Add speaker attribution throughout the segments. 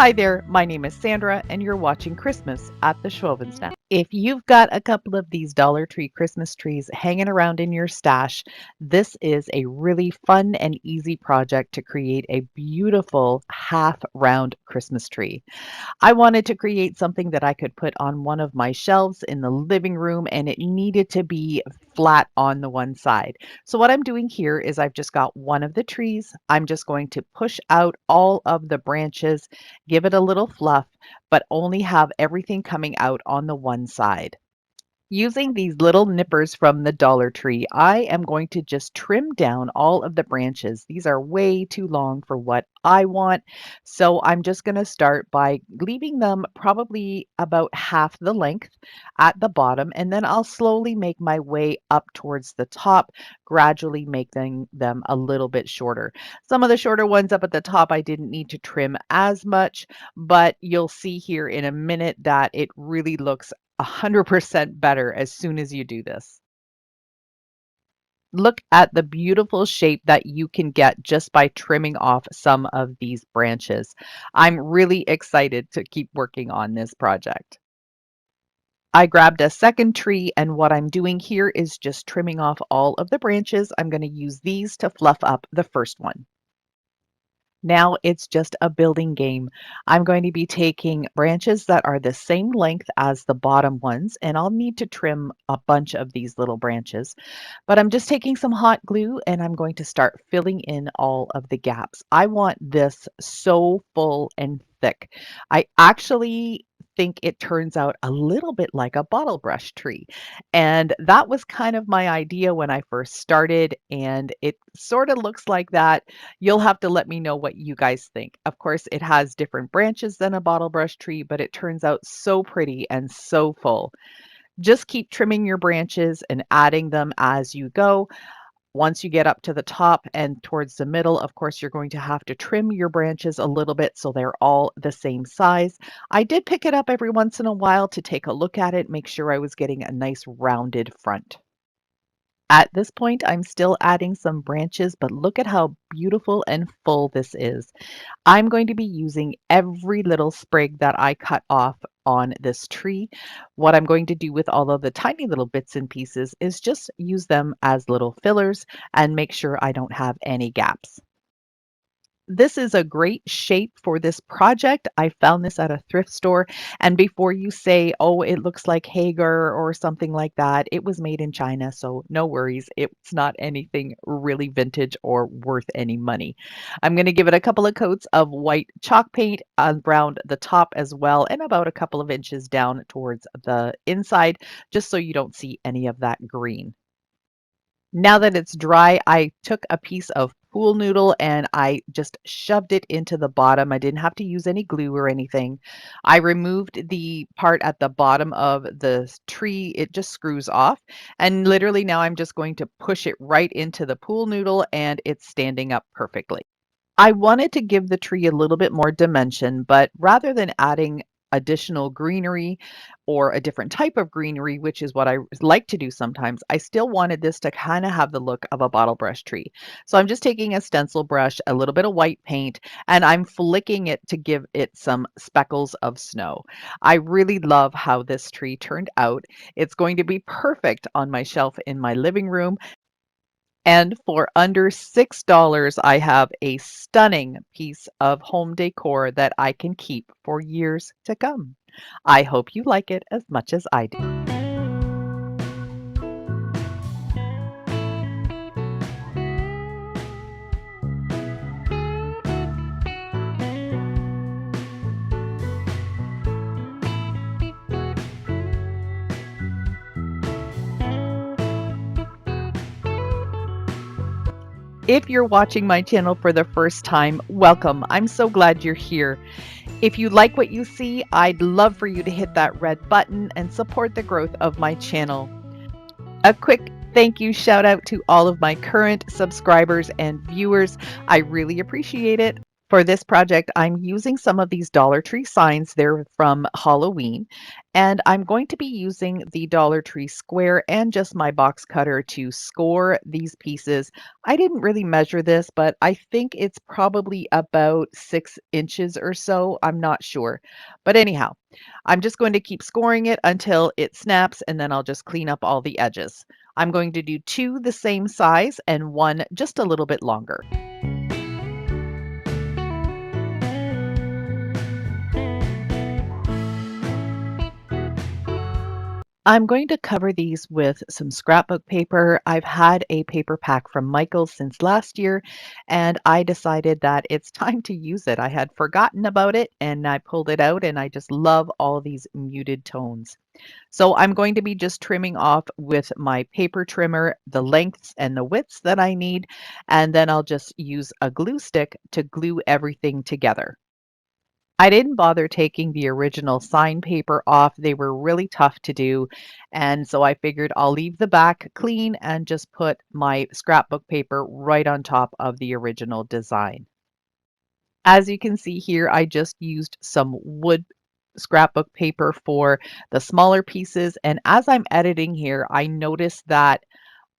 Speaker 1: Hi there, my name is Sandra and you're watching Christmas at the Schwowin Snap. If you've got a couple of these Dollar Tree Christmas trees hanging around in your stash, this is a really fun and easy project to create a beautiful half-round Christmas tree. I wanted to create something that I could put on one of my shelves in the living room, and it needed to be flat on the one side. So what I'm doing here is I've just got one of the trees. I'm just going to push out all of the branches, give it a little fluff, but only have everything coming out on the one side. Using these little nippers from the Dollar Tree, I am going to just trim down all of the branches. These are way too long for what I want, so I'm just going to start by leaving them probably about half the length at the bottom, and then I'll slowly make my way up towards the top, gradually making them a little bit shorter. Some of the shorter ones up at the top I didn't need to trim as much, but you'll see here in a minute that it really looks 100% better as soon as you do this. Look at the beautiful shape that you can get just by trimming off some of these branches. I'm really excited to keep working on this project. I grabbed a second tree, and what I'm doing here is just trimming off all of the branches. I'm going to use these to fluff up the first one. Now it's just a building game. I'm going to be taking branches that are the same length as the bottom ones, and I'll need to trim a bunch of these little branches. But I'm just taking some hot glue and I'm going to start filling in all of the gaps. I want this so full and thick. I actually think it turns out a little bit like a bottle brush tree. And that was kind of my idea when I first started, and it sort of looks like that. You'll have to let me know what you guys think. Of course, it has different branches than a bottle brush tree, but it turns out so pretty and so full. Just keep trimming your branches and adding them as you go. Once you get up to the top and towards the middle, of course, you're going to have to trim your branches a little bit so they're all the same size. I did pick it up every once in a while to take a look at it, make sure I was getting a nice rounded front. At this point, I'm still adding some branches, but look at how beautiful and full this is. I'm going to be using every little sprig that I cut off on this tree. What I'm going to do with all of the tiny little bits and pieces is just use them as little fillers and make sure I don't have any gaps. This is a great shape for this project. I found this at a thrift store. And before you say, oh, it looks like Hagar or something like that, it was made in China, so no worries. It's not anything really vintage or worth any money. I'm going to give it a couple of coats of white chalk paint around the top as well, and about a couple of inches down towards the inside, just so you don't see any of that green. Now that it's dry, I took a piece of pool noodle and I just shoved it into the bottom. I didn't have to use any glue or anything. I removed the part at the bottom of the tree. It just screws off. And literally now I'm just going to push it right into the pool noodle and it's standing up perfectly. I wanted to give the tree a little bit more dimension, but rather than adding additional greenery or a different type of greenery, which is what I like to do sometimes, I still wanted this to kind of have the look of a bottle brush tree. So I'm just taking a stencil brush, a little bit of white paint, and I'm flicking it to give it some speckles of snow. I really love how this tree turned out. It's going to be perfect on my shelf in my living room. And for under $6, I have a stunning piece of home decor that I can keep for years to come. I hope you like it as much as I do. If you're watching my channel for the first time, welcome. I'm so glad you're here. If you like what you see, I'd love for you to hit that red button and support the growth of my channel. A quick thank you shout out to all of my current subscribers and viewers. I really appreciate it. For this project, I'm using some of these Dollar Tree signs. They're from Halloween, and I'm going to be using the Dollar Tree square and just my box cutter to score these pieces. I didn't really measure this, but I think it's probably about 6 inches or so. I'm not sure. But anyhow, I'm just going to keep scoring it until it snaps, and then I'll just clean up all the edges. I'm going to do two the same size and one just a little bit longer. I'm going to cover these with some scrapbook paper. I've had a paper pack from Michaels since last year, and I decided that it's time to use it. I had forgotten about it and I pulled it out, and I just love all these muted tones. So I'm going to be just trimming off with my paper trimmer the lengths and the widths that I need, and then I'll just use a glue stick to glue everything together. I didn't bother taking the original sign paper off. They were really tough to do. And so I figured I'll leave the back clean and just put my scrapbook paper right on top of the original design. As you can see here, I just used some wood scrapbook paper for the smaller pieces. And as I'm editing here, I noticed that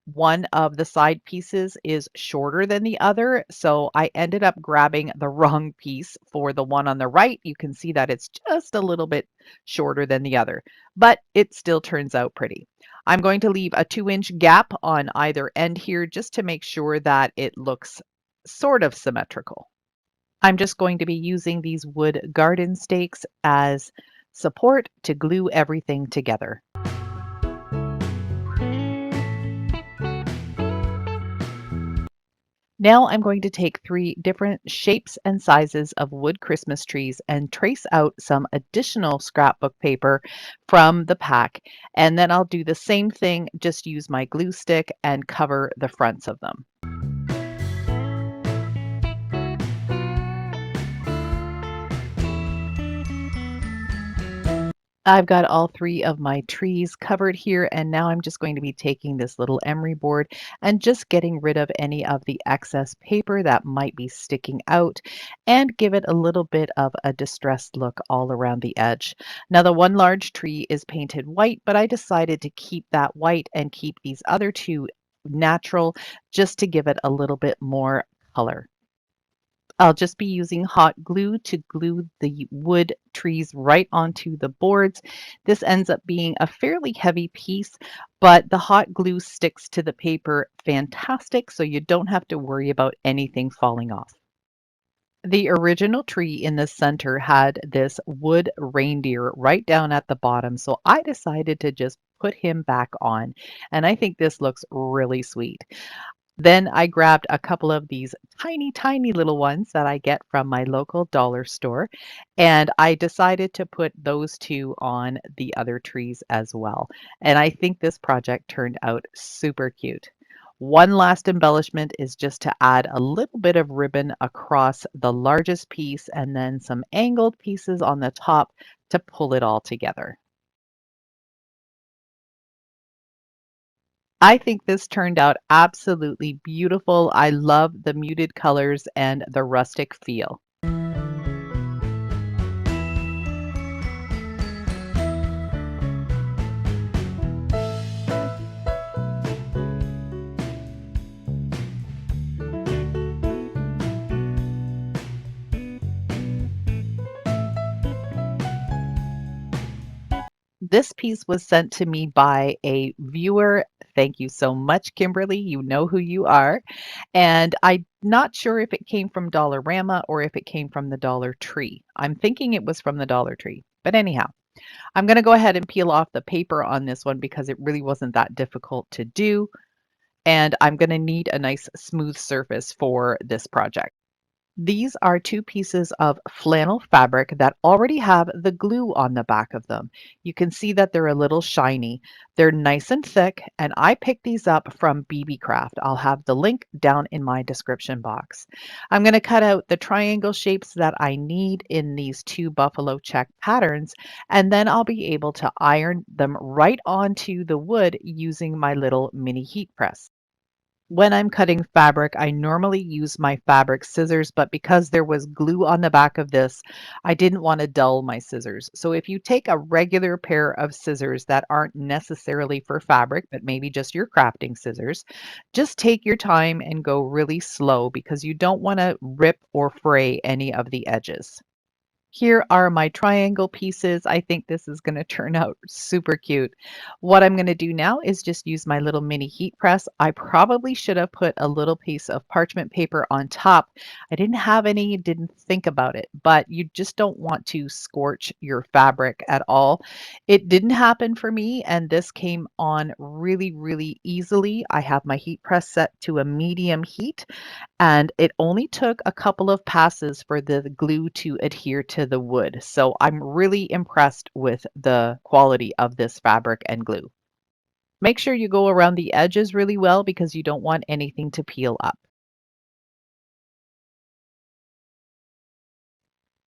Speaker 1: one of the side pieces is shorter than the other, so I ended up grabbing the wrong piece for the one on the right. You can see that it's just a little bit shorter than the other, but it still turns out pretty. I'm going to leave a 2-inch gap on either end here just to make sure that it looks sort of symmetrical. I'm just going to be using these wood garden stakes as support to glue everything together. Now I'm going to take 3 different shapes and sizes of wood Christmas trees and trace out some additional scrapbook paper from the pack. And then I'll do the same thing, just use my glue stick and cover the fronts of them. I've got all 3 of my trees covered here, and now I'm just going to be taking this little emery board and just getting rid of any of the excess paper that might be sticking out and give it a little bit of a distressed look all around the edge. Now the one large tree is painted white, but I decided to keep that white and keep these other 2 natural just to give it a little bit more color. I'll just be using hot glue to glue the wood trees right onto the boards. This ends up being a fairly heavy piece, but the hot glue sticks to the paper fantastic, so you don't have to worry about anything falling off. The original tree in the center had this wood reindeer right down at the bottom, so I decided to just put him back on, and I think this looks really sweet. Then I grabbed a couple of these tiny, tiny little ones that I get from my local dollar store, and I decided to put those 2 on the other trees as well. And I think this project turned out super cute. One last embellishment is just to add a little bit of ribbon across the largest piece and then some angled pieces on the top to pull it all together. I think this turned out absolutely beautiful. I love the muted colors and the rustic feel. This piece was sent to me by a viewer. Thank you so much, Kimberly. You know who you are. And I'm not sure if it came from Dollarama or if it came from the Dollar Tree. I'm thinking it was from the Dollar Tree. But anyhow, I'm going to go ahead and peel off the paper on this one because it really wasn't that difficult to do. And I'm going to need a nice smooth surface for this project. These are 2 pieces of flannel fabric that already have the glue on the back of them. You can see that they're a little shiny. They're nice and thick, and I picked these up from Beebee Craft. I'll have the link down in my description box. I'm going to cut out the triangle shapes that I need in these 2 buffalo check patterns, and then I'll be able to iron them right onto the wood using my little mini heat press. When I'm cutting fabric, I normally use my fabric scissors, but because there was glue on the back of this, I didn't want to dull my scissors. So if you take a regular pair of scissors that aren't necessarily for fabric, but maybe just your crafting scissors, just take your time and go really slow because you don't want to rip or fray any of the edges. Here are my triangle pieces. I think this is going to turn out super cute. What I'm going to do now is just use my little mini heat press. I probably should have put a little piece of parchment paper on top. I didn't have any, didn't think about it, but you just don't want to scorch your fabric at all. It didn't happen for me, and this came on really, really easily. I have my heat press set to a medium heat, and it only took a couple of passes for the glue to adhere to the wood. So I'm really impressed with the quality of this fabric and glue. Make sure you go around the edges really well because you don't want anything to peel up.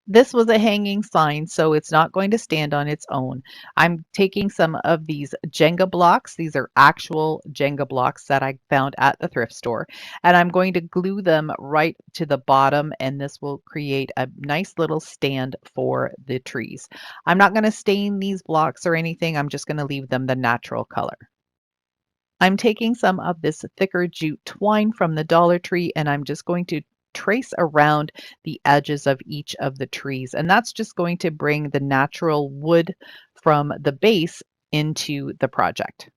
Speaker 1: This was a hanging sign, so it's not going to stand on its own. I'm taking some of these Jenga blocks. These are actual Jenga blocks that I found at the thrift store, and I'm going to glue them right to the bottom, and this will create a nice little stand for the trees. I'm not going to stain these blocks or anything. I'm just going to leave them the natural color. I'm taking some of this thicker jute twine from the Dollar Tree and I'm just going to trace around the edges of each of the trees. And that's just going to bring the natural wood from the base into the project.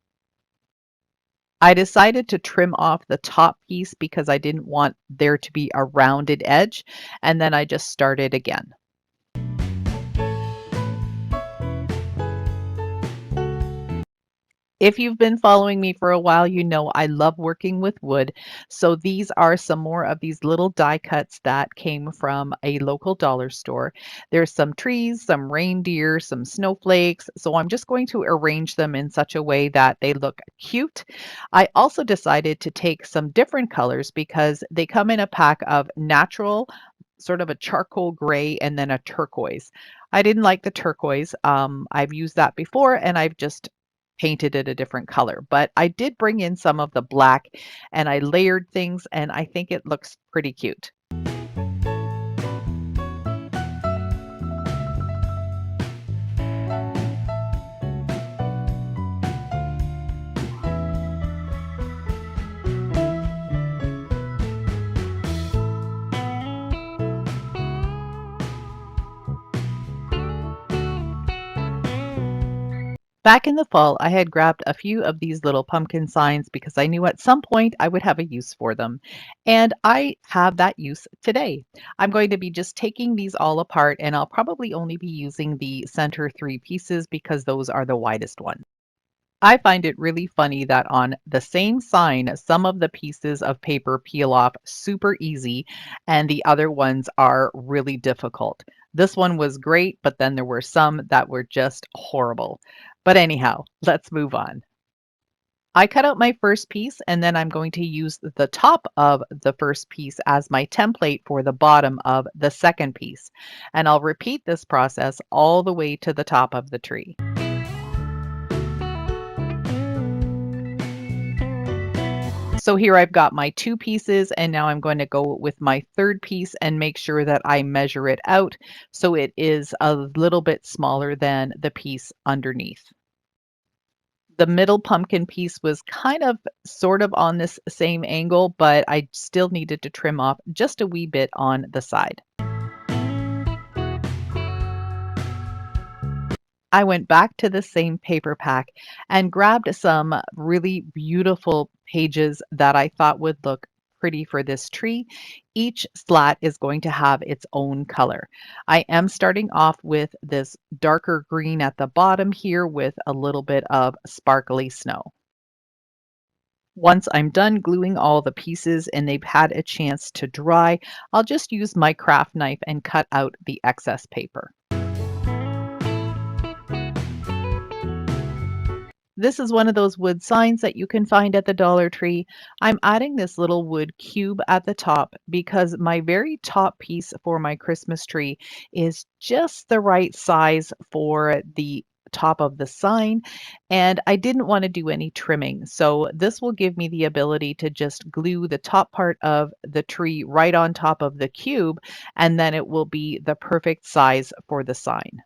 Speaker 1: I decided to trim off the top piece because I didn't want there to be a rounded edge. And then I just started again. If you've been following me for a while, you know I love working with wood. So these are some more of these little die cuts that came from a local dollar store. There's some trees, some reindeer, some snowflakes. So I'm just going to arrange them in such a way that they look cute. I also decided to take some different colors because they come in a pack of natural, sort of a charcoal gray, and then a turquoise. I didn't like the turquoise. I've used that before and I've just painted it a different color. But I did bring in some of the black and I layered things and I think it looks pretty cute. Back in the fall, I had grabbed a few of these little pumpkin signs because I knew at some point I would have a use for them. And I have that use today. I'm going to be just taking these all apart and I'll probably only be using the center three pieces because those are the widest ones. I find it really funny that on the same sign, some of the pieces of paper peel off super easy and the other ones are really difficult. This one was great, but then there were some that were just horrible. But anyhow, let's move on. I cut out my first piece and then I'm going to use the top of the first piece as my template for the bottom of the second piece. And I'll repeat this process all the way to the top of the tree. So here I've got my two pieces and now I'm going to go with my third piece and make sure that I measure it out so it is a little bit smaller than the piece underneath. The middle pumpkin piece was kind of sort of on this same angle, but I still needed to trim off just a wee bit on the side. I went back to the same paper pack and grabbed some really beautiful pages that I thought would look pretty for this tree. Each slat is going to have its own color. I am starting off with this darker green at the bottom here with a little bit of sparkly snow. Once I'm done gluing all the pieces and they've had a chance to dry, I'll just use my craft knife and cut out the excess paper. This is one of those wood signs that you can find at the Dollar Tree. I'm adding this little wood cube at the top because my very top piece for my Christmas tree is just the right size for the top of the sign, and I didn't want to do any trimming. So this will give me the ability to just glue the top part of the tree right on top of the cube, and then it will be the perfect size for the sign.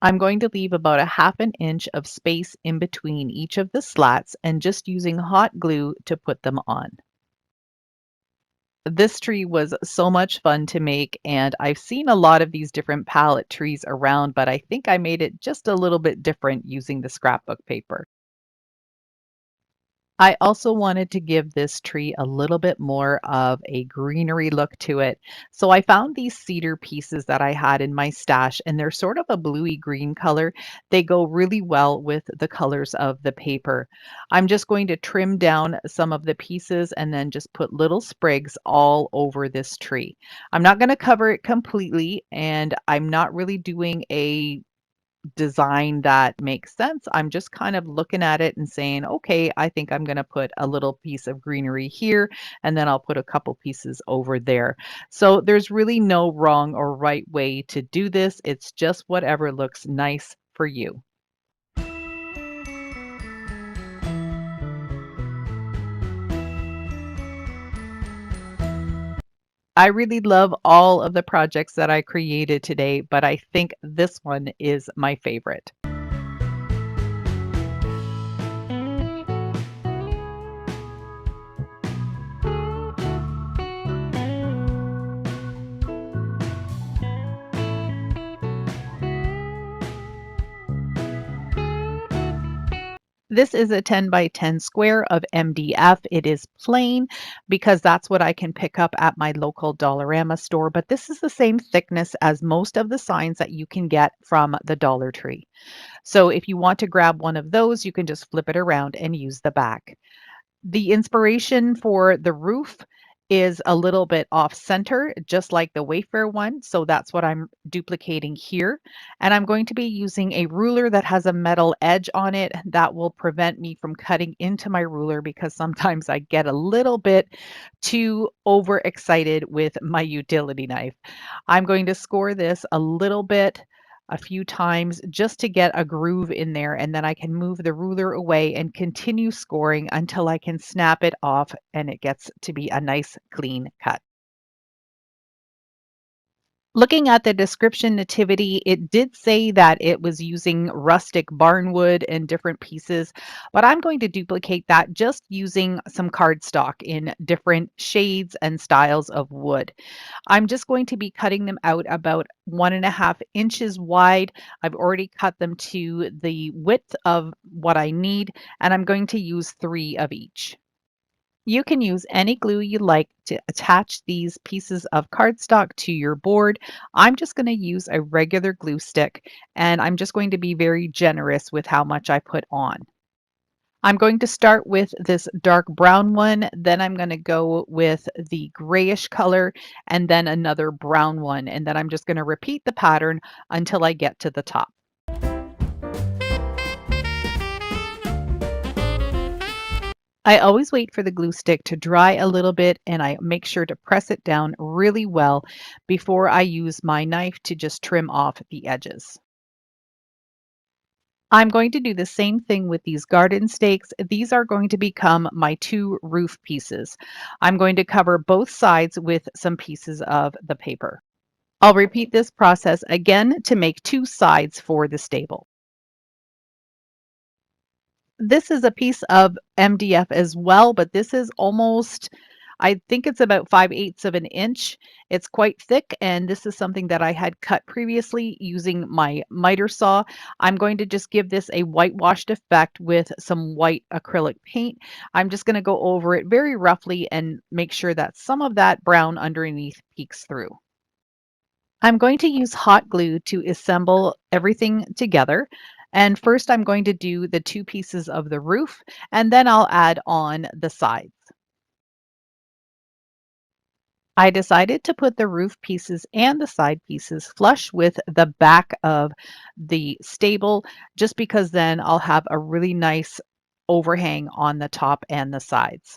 Speaker 1: I'm going to leave about a half an inch of space in between each of the slats and just using hot glue to put them on. This tree was so much fun to make, and I've seen a lot of these different palette trees around, but I think I made it just a little bit different using the scrapbook paper. I also wanted to give this tree a little bit more of a greenery look to it. So I found these cedar pieces that I had in my stash, and they're sort of a bluey green color. They go really well with the colors of the paper. I'm just going to trim down some of the pieces and then just put little sprigs all over this tree. I'm not going to cover it completely, and I'm not really doing a design that makes sense. I'm just kind of looking at it and saying, okay, I think I'm going to put a little piece of greenery here, and then I'll put a couple pieces over there. So there's really no wrong or right way to do this. It's just whatever looks nice for you. I really love all of the projects that I created today, but I think this one is my favorite. This is a 10 by 10 square of MDF. It is plain because that's what I can pick up at my local Dollarama store, but this is the same thickness as most of the signs that you can get from the Dollar Tree. So if you want to grab one of those, you can just flip it around and use the back. The inspiration for the roof is a little bit off center, just like the Wayfair one. So that's what I'm duplicating here. And I'm going to be using a ruler that has a metal edge on it that will prevent me from cutting into my ruler because sometimes I get a little bit too overexcited with my utility knife. I'm going to score this a little bit a few times just to get a groove in there, and then I can move the ruler away and continue scoring until I can snap it off and it gets to be a nice clean cut. Looking at the description, Nativity, it did say that it was using rustic barnwood and different pieces, but I'm going to duplicate that just using some cardstock in different shades and styles of wood. I'm just going to be cutting them out about 1.5 inches wide. I've already cut them to the width of what I need, and I'm going to use 3 of each. You can use any glue you like to attach these pieces of cardstock to your board. I'm just going to use a regular glue stick, and I'm just going to be very generous with how much I put on. I'm going to start with this dark brown one, then I'm going to go with the grayish color, and then another brown one, and then I'm just going to repeat the pattern until I get to the top. I always wait for the glue stick to dry a little bit, and I make sure to press it down really well before I use my knife to just trim off the edges. I'm going to do the same thing with these garden stakes. These are going to become my 2 roof pieces. I'm going to cover both sides with some pieces of the paper. I'll repeat this process again to make 2 sides for the stable. This is a piece of MDF as well, but this is almost, I think it's about 5/8 of an inch. It's quite thick, and this is something that I had cut previously using my miter saw. I'm going to just give this a whitewashed effect with some white acrylic paint. I'm just going to go over it very roughly and make sure that some of that brown underneath peeks through. I'm going to use hot glue to assemble everything together. And first I'm going to do the 2 pieces of the roof, and then I'll add on the sides. I decided to put the roof pieces and the side pieces flush with the back of the stable, just because then I'll have a really nice overhang on the top and the sides.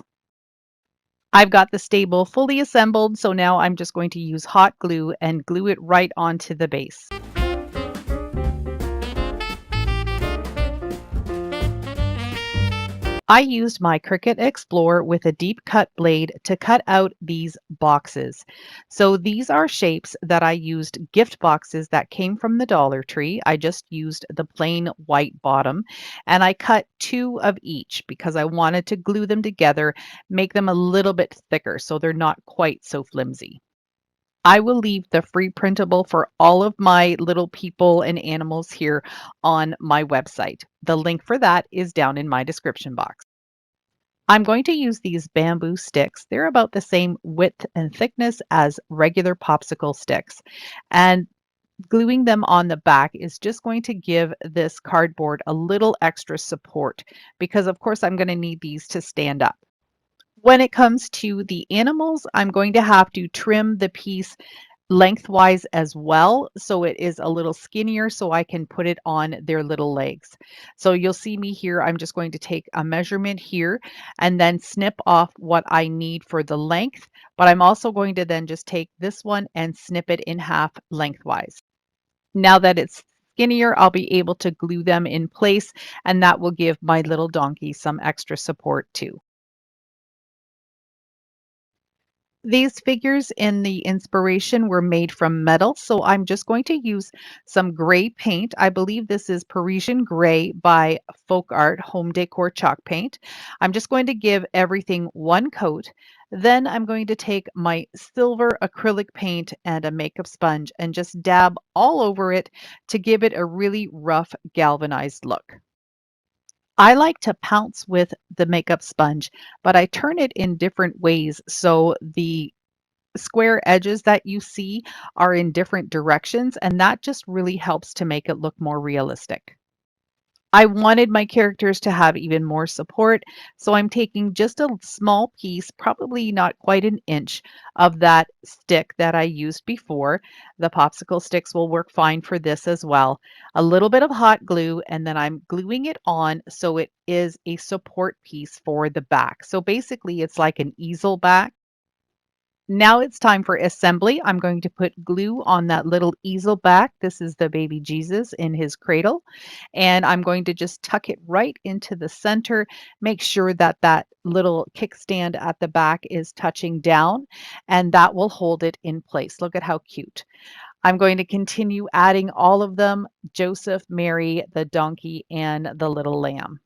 Speaker 1: I've got the stable fully assembled, so now I'm just going to use hot glue and glue it right onto the base. I used my Cricut Explorer with a deep cut blade to cut out these boxes. So these are shapes that I used gift boxes that came from the Dollar Tree. I just used the plain white bottom and I cut two of each because I wanted to glue them together, make them a little bit thicker so they're not quite so flimsy. I will leave the free printable for all of my little people and animals here on my website. The link for that is down in my description box. I'm going to use these bamboo sticks. They're about the same width and thickness as regular popsicle sticks. And gluing them on the back is just going to give this cardboard a little extra support because of course I'm going to need these to stand up. When it comes to the animals, I'm going to have to trim the piece lengthwise as well, so it is a little skinnier so I can put it on their little legs. So you'll see me here, I'm just going to take a measurement here and then snip off what I need for the length, but I'm also going to then just take this one and snip it in half lengthwise. Now that it's skinnier, I'll be able to glue them in place, and that will give my little donkey some extra support too. These figures in the inspiration were made from metal, so I'm just going to use some gray paint. I believe this is Parisian Gray by Folk Art Home Decor Chalk Paint. I'm just going to give everything one coat. Then I'm going to take my silver acrylic paint and a makeup sponge and just dab all over it to give it a really rough galvanized look. I like to pounce with the makeup sponge, but I turn it in different ways so the square edges that you see are in different directions, and that just really helps to make it look more realistic. I wanted my characters to have even more support, so I'm taking just a small piece, probably not quite an inch, of that stick that I used before. The popsicle sticks will work fine for this as well. A little bit of hot glue, and then I'm gluing it on so it is a support piece for the back. So basically, it's like an easel back. Now it's time for assembly. I'm going to put glue on that little easel back. This is the baby Jesus in his cradle. And I'm going to just tuck it right into the center. Make sure that that little kickstand at the back is touching down, and that will hold it in place. Look at how cute. I'm going to continue adding all of them: Joseph, Mary, the donkey, and the little lamb.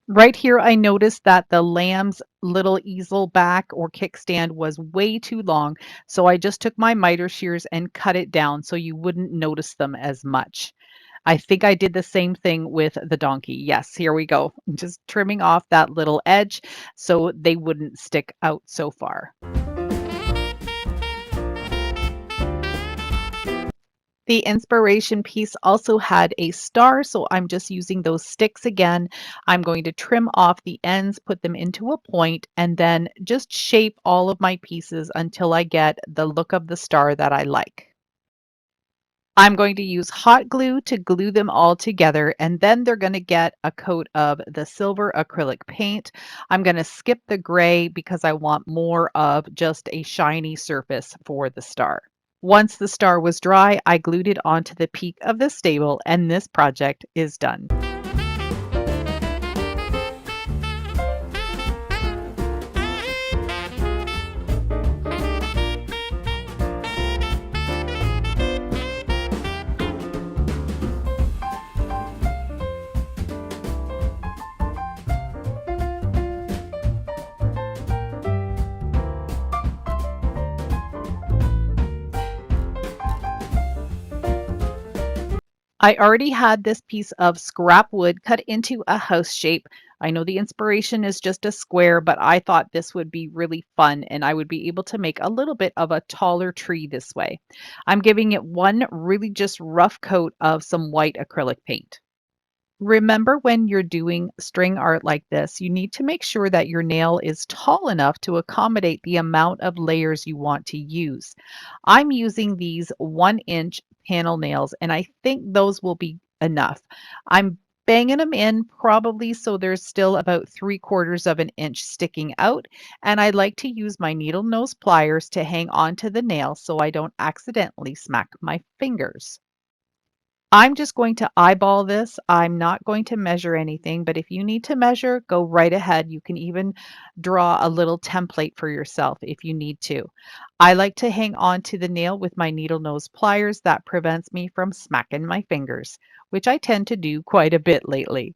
Speaker 1: Right here, I noticed that the lamb's little easel back or kickstand was way too long, so I just took my miter shears and cut it down so you wouldn't notice them as much. I think I did the same thing with the donkey. Yes, here we go. Just trimming off that little edge so they wouldn't stick out so far. The inspiration piece also had a star, so I'm just using those sticks again. I'm going to trim off the ends, put them into a point, and then just shape all of my pieces until I get the look of the star that I like. I'm going to use hot glue to glue them all together, and then they're going to get a coat of the silver acrylic paint. I'm going to skip the gray because I want more of just a shiny surface for the star. Once the star was dry, I glued it onto the peak of the stable, and this project is done. I already had this piece of scrap wood cut into a house shape. I know the inspiration is just a square, but I thought this would be really fun and I would be able to make a little bit of a taller tree this way. I'm giving it one really just rough coat of some white acrylic paint. Remember, when you're doing string art like this, you need to make sure that your nail is tall enough to accommodate the amount of layers you want to use. I'm using these 1-inch panel nails, and I think those will be enough. I'm banging them in probably so there's still about 3/4 of an inch sticking out, and I like to use my needle nose pliers to hang onto the nail so I don't accidentally smack my fingers. I'm just going to eyeball this. I'm not going to measure anything, but if you need to measure, go right ahead. You can even draw a little template for yourself if you need to. I like to hang on to the nail with my needle nose pliers. That prevents me from smacking my fingers, which I tend to do quite a bit lately.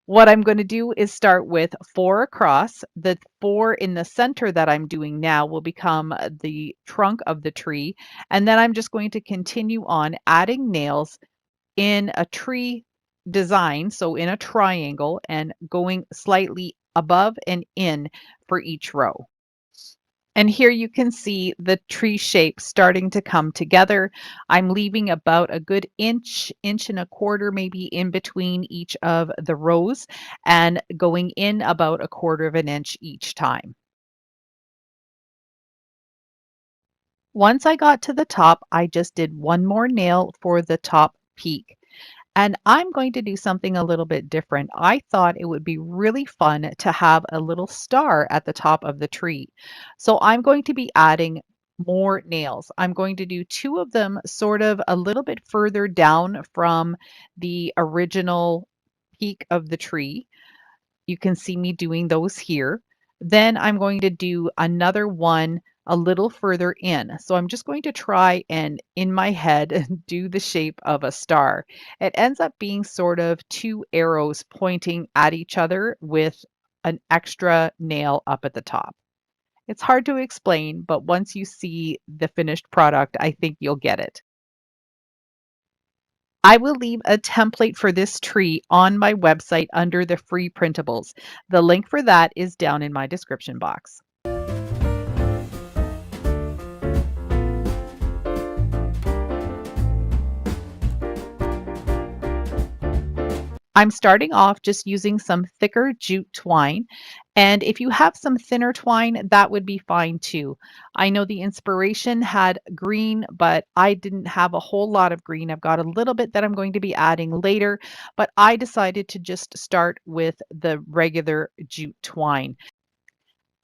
Speaker 1: What I'm going to do is start with 4 across. The 4 in the center that I'm doing now will become the trunk of the tree. And then I'm just going to continue on adding nails in a tree design, so in a triangle, and going slightly above and in for each row. And here you can see the tree shape starting to come together. I'm leaving about a good inch, inch and a quarter maybe in between each of the rows and going in about 1/4 of an inch each time. Once I got to the top, I just did one more nail for the top peak. And I'm going to do something a little bit different. I thought it would be really fun to have a little star at the top of the tree. So I'm going to be adding more nails. I'm going to do 2 of them sort of a little bit further down from the original peak of the tree. You can see me doing those here. Then I'm going to do another one a little further in. So I'm just going to try and in my head do the shape of a star. It ends up being sort of 2 arrows pointing at each other with an extra nail up at the top. It's hard to explain, but once you see the finished product, I think you'll get it. I will leave a template for this tree on my website under the free printables. The link for that is down in my description box. I'm starting off just using some thicker jute twine. And if you have some thinner twine, that would be fine too. I know the inspiration had green, but I didn't have a whole lot of green. I've got a little bit that I'm going to be adding later, but I decided to just start with the regular jute twine.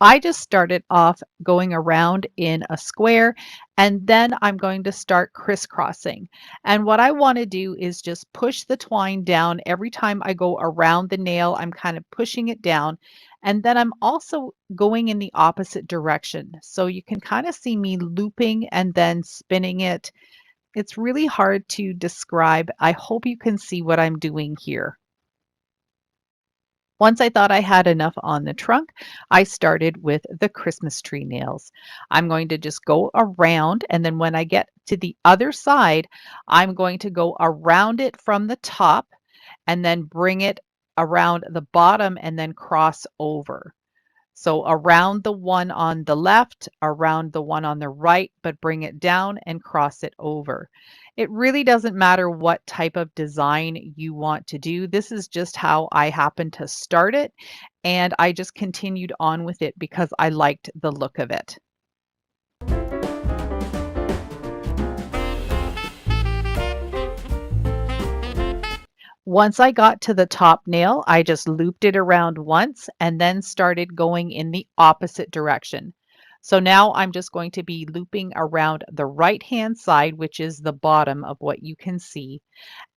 Speaker 1: I just started off going around in a square and then I'm going to start crisscrossing. And what I want to do is just push the twine down every time I go around the nail. I'm kind of pushing it down. And then I'm also going in the opposite direction. So you can kind of see me looping and then spinning it. It's really hard to describe. I hope you can see what I'm doing here. Once I thought I had enough on the trunk, I started with the Christmas tree nails. I'm going to just go around, and then when I get to the other side, I'm going to go around it from the top and then bring it around the bottom and then cross over. So around the one on the left, around the one on the right, but bring it down and cross it over. It really doesn't matter what type of design you want to do. This is just how I happened to start it, and I just continued on with it because I liked the look of it. Once I got to the top nail, I just looped it around once and then started going in the opposite direction. So now I'm just going to be looping around the right-hand side, which is the bottom of what you can see.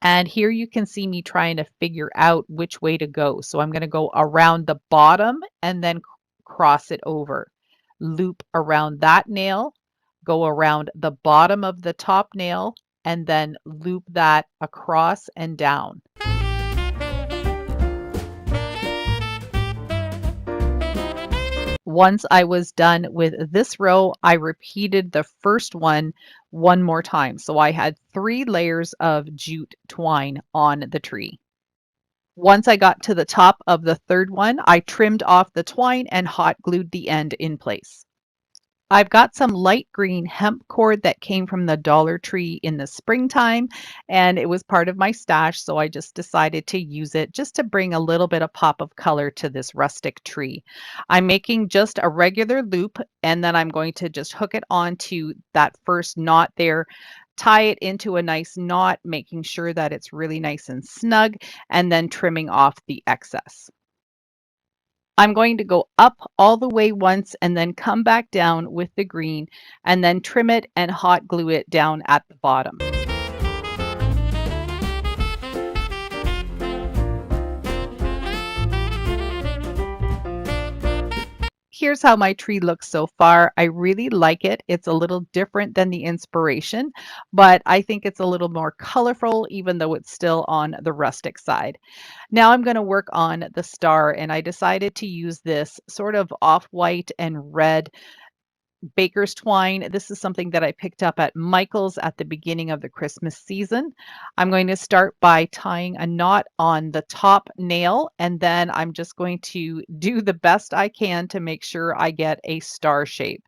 Speaker 1: And here you can see me trying to figure out which way to go. So I'm going to go around the bottom and then cross it over. Loop around that nail, go around the bottom of the top nail, and then loop that across and down. Once I was done with this row, I repeated the first one more time. So I had 3 layers of jute twine on the tree. Once I got to the top of the third one, I trimmed off the twine and hot glued the end in place. I've got some light green hemp cord that came from the Dollar Tree in the springtime, and it was part of my stash, so I just decided to use it just to bring a little bit of pop of color to this rustic tree. I'm making just a regular loop, and then I'm going to just hook it onto that first knot there tie it into a nice knot, making sure that it's really nice and snug, and then trimming off the excess. I'm going to go up all the way once and then come back down with the green and then trim it and hot glue it down at the bottom. Here's how my tree looks so far. I really like it. It's a little different than the inspiration, but I think it's a little more colorful, even though it's still on the rustic side. Now I'm going to work on the star, and I decided to use this sort of off-white and red baker's twine. This is something that I picked up at Michael's at the beginning of the Christmas season. I'm going to start by tying a knot on the top nail, and then I'm just going to do the best I can to make sure I get a star shape.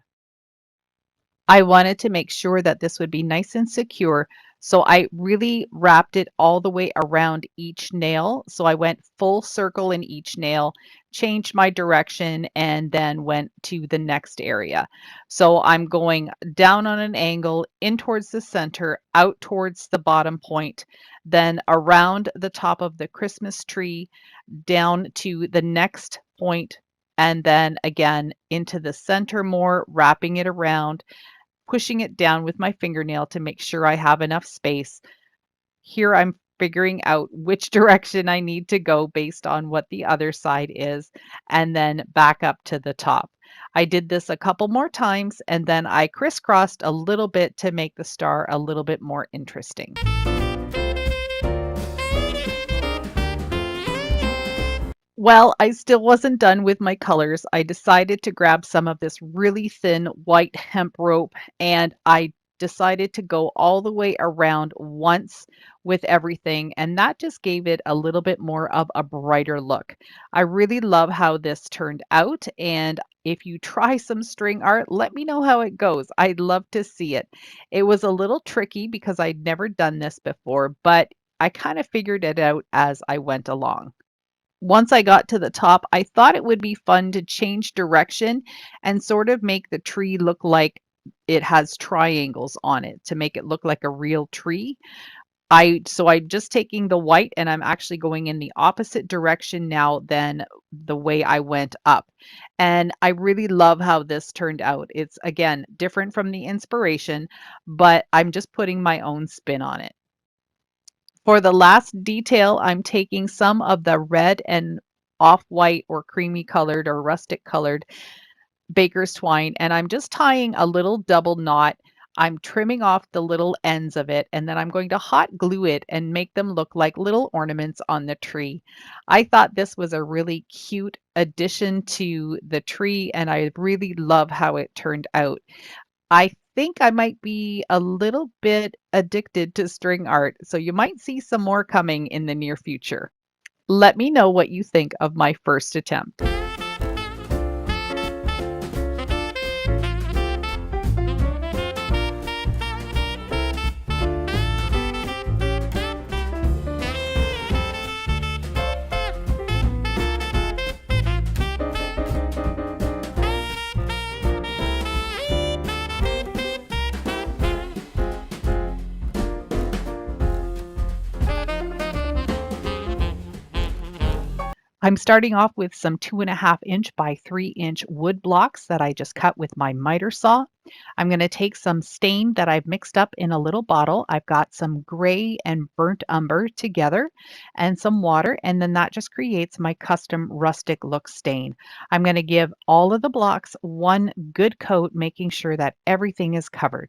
Speaker 1: I wanted to make sure that this would be nice and secure, so I really wrapped it all the way around each nail. So I went full circle in each nail, changed my direction, and then went to the next area. So I'm going down on an angle, in towards the center, out towards the bottom point, then around the top of the Christmas tree, down to the next point, and then again into the center more, wrapping it around, pushing it down with my fingernail to make sure I have enough space. Here I'm figuring out which direction I need to go based on what the other side is, and then back up to the top. I did this a couple more times, and then I crisscrossed a little bit to make the star a little bit more interesting. Well, I still wasn't done with my colors. I decided to grab some of this really thin white hemp rope, and I decided to go all the way around once with everything, and that just gave it a little bit more of a brighter look. I really love how this turned out, and if you try some string art, let me know how it goes. I'd love to see it. It was a little tricky because I'd never done this before, but I kind of figured it out as I went along. Once I got to the top, I thought it would be fun to change direction and sort of make the tree look like it has triangles on it to make it look like a real tree. I'm just taking the white and I'm actually going in the opposite direction now than the way I went up. And I really love how this turned out. It's again different from the inspiration, but I'm just putting my own spin on it. For the last detail, I'm taking some of the red and off-white or creamy colored or rustic colored baker's twine, and I'm just tying a little double knot. I'm trimming off the little ends of it, and then I'm going to hot glue it and make them look like little ornaments on the tree. I thought this was a really cute addition to the tree, and I really love how it turned out. I think I might be a little bit addicted to string art, so you might see some more coming in the near future. Let me know what you think of my first attempt. I'm starting off with some 2.5 inch by 3 inch wood blocks that I just cut with my miter saw. I'm going to take some stain that I've mixed up in a little bottle. I've got some gray and burnt umber together and some water, and then that just creates my custom rustic look stain. I'm going to give all of the blocks one good coat, making sure that everything is covered.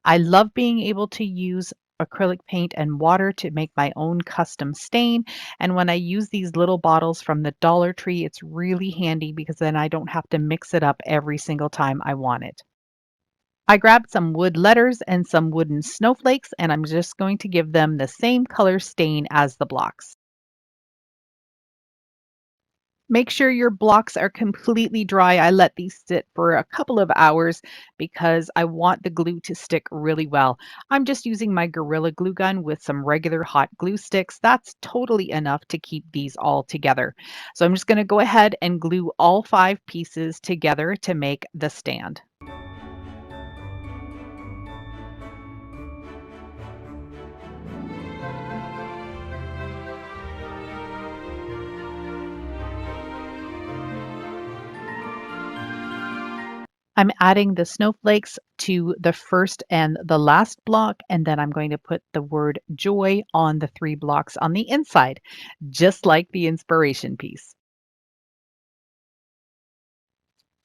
Speaker 1: I love being able to use acrylic paint and water to make my own custom stain. And when I use these little bottles from the Dollar Tree, it's really handy because then I don't have to mix it up every single time I want it. I grabbed some wood letters and some wooden snowflakes, and I'm just going to give them the same color stain as the blocks. Make sure your blocks are completely dry. I let these sit for a couple of hours because I want the glue to stick really well. I'm just using my Gorilla Glue Gun with some regular hot glue sticks. That's totally enough to keep these all together. So I'm just going to go ahead and glue all 5 pieces together to make the stand. I'm adding the snowflakes to the first and the last block, and then I'm going to put the word joy on the 3 blocks on the inside, just like the inspiration piece.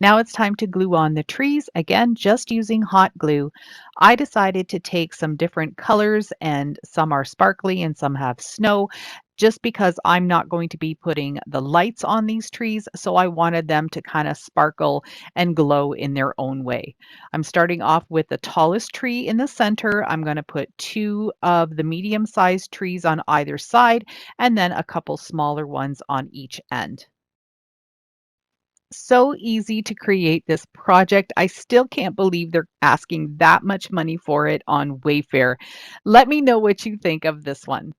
Speaker 1: Now it's time to glue on the trees, again, just using hot glue. I decided to take some different colors, and some are sparkly and some have snow, just because I'm not going to be putting the lights on these trees, so I wanted them to kind of sparkle and glow in their own way. I'm starting off with the tallest tree in the center. I'm going to put 2 of the medium-sized trees on either side, and then a couple smaller ones on each end. So easy to create this project. I still can't believe they're asking that much money for it on Wayfair. Let me know what you think of this one.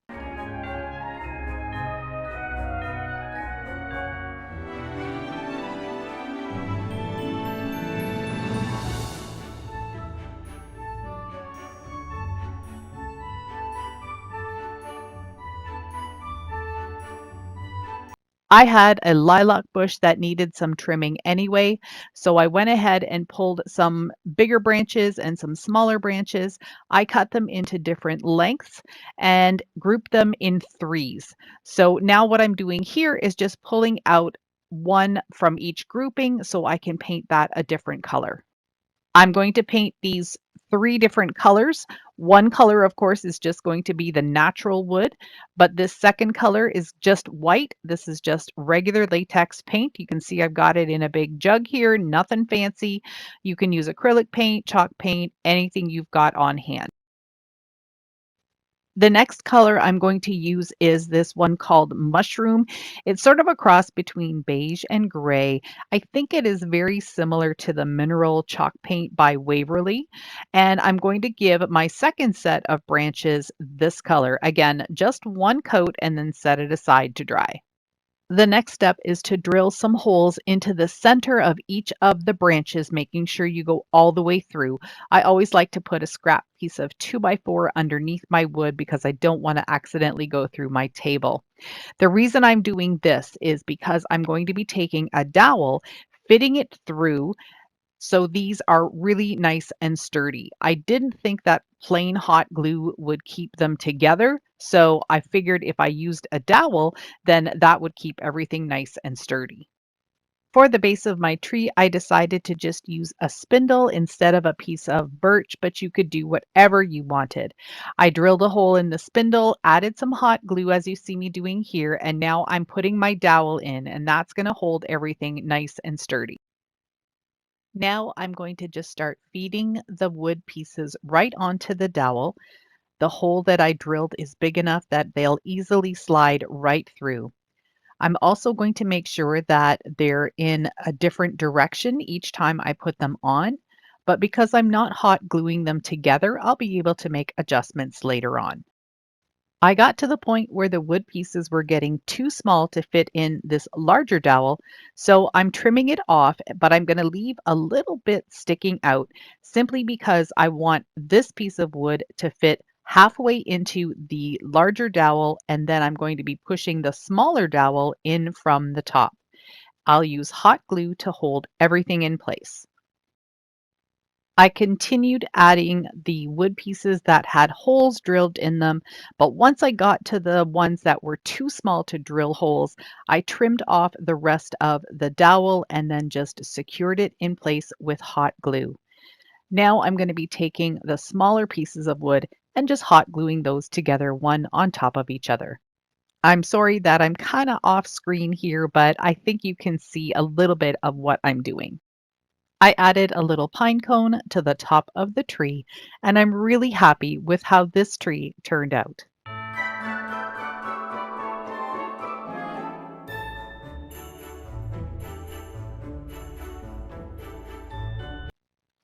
Speaker 1: I had a lilac bush that needed some trimming anyway, so I went ahead and pulled some bigger branches and some smaller branches. I cut them into different lengths and grouped them in threes. So now what I'm doing here is just pulling out one from each grouping so I can paint that a different color. I'm going to paint these 3 different colors. One color, of course, is just going to be the natural wood, but this second color is just white. This is just regular latex paint. You can see I've got it in a big jug here, nothing fancy. You can use acrylic paint, chalk paint, anything you've got on hand. The next color I'm going to use is this one called Mushroom. It's sort of a cross between beige and gray. I think it is very similar to the Mineral Chalk Paint by Waverly. And I'm going to give my second set of branches this color. Again, just one coat and then set it aside to dry. The next step is to drill some holes into the center of each of the branches, making sure you go all the way through. I always like to put a scrap piece of 2x4 underneath my wood because I don't want to accidentally go through my table. The reason I'm doing this is because I'm going to be taking a dowel, fitting it through, so these are really nice and sturdy. I didn't think that plain hot glue would keep them together, so I figured if I used a dowel, then that would keep everything nice and sturdy. For the base of my tree, I decided to just use a spindle instead of a piece of birch, but you could do whatever you wanted. I drilled a hole in the spindle, added some hot glue as you see me doing here, and now I'm putting my dowel in, and that's going to hold everything nice and sturdy. Now I'm going to just start feeding the wood pieces right onto the dowel. The hole that I drilled is big enough that they'll easily slide right through. I'm also going to make sure that they're in a different direction each time I put them on, but because I'm not hot gluing them together, I'll be able to make adjustments later on. I got to the point where the wood pieces were getting too small to fit in this larger dowel, so I'm trimming it off, but I'm going to leave a little bit sticking out simply because I want this piece of wood to fit halfway into the larger dowel, and then I'm going to be pushing the smaller dowel in from the top. I'll use hot glue to hold everything in place. I continued adding the wood pieces that had holes drilled in them, but once I got to the ones that were too small to drill holes, I trimmed off the rest of the dowel and then just secured it in place with hot glue. Now I'm going to be taking the smaller pieces of wood and just hot gluing those together one on top of each other. I'm sorry that I'm kind of off screen here, but I think you can see a little bit of what I'm doing. I added a little pine cone to the top of the tree, and I'm really happy with how this tree turned out.